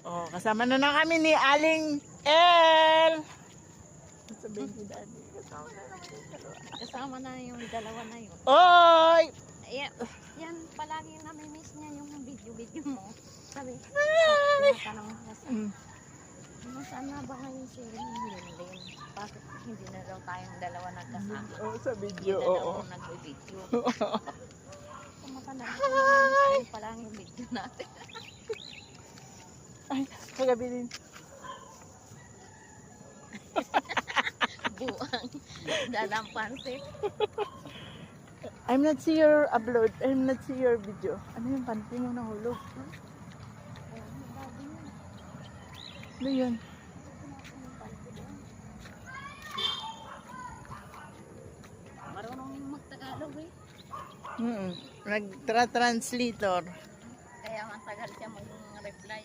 Oh, kasama na kami ni Aling El. Sabihin ko daddy, Kasama na yung dalawa na yun. Oy! Yan palagi nami-miss niya yung video mo. Sabi, tinatanong mo kasi, saan na ba ngayon si Linlin? Bakit hindi na daw tayong dalawa nagkasama? Oh, sa video, Hindi na oo. daw nag-video. Kumatanong ko naman sa'yo pa lang yung video natin. Ay, kagabi din. Buang. Dalang pansit. I'm not see your upload. I'm not see your video. Ano yung panty mo nahulog? Ano yun? Marunong magtagalog eh. Nag-translator. Kaya matagal siya mag-reply.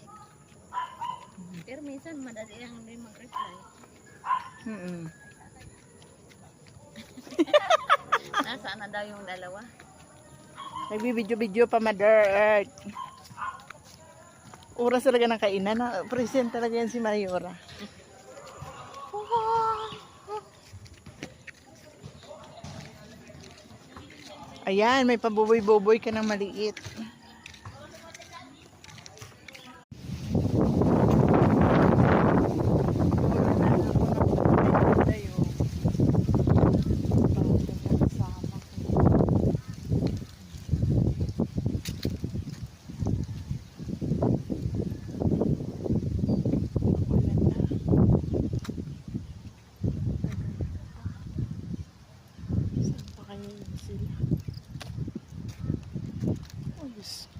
Pero minsan madali lang din mag-reply. Nasaan na daw yung dalawa? Nagbibidyo-video pa, Mother Earth. Oras talaga ng kainan. Present talaga yan si Mayora. Ayan, may pabuboy-boboy ka ng maliit.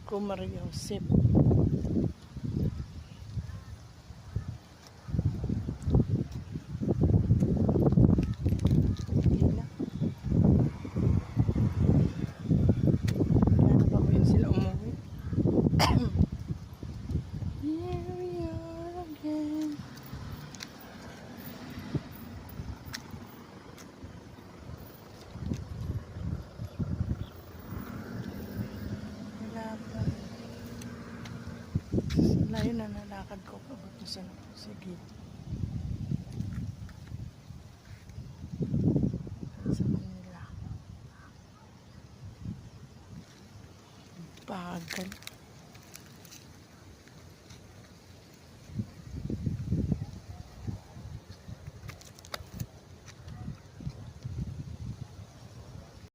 Ko Maria Josep. Layo na nalakad ko papunta sa gate. Sa Manila. Bagal.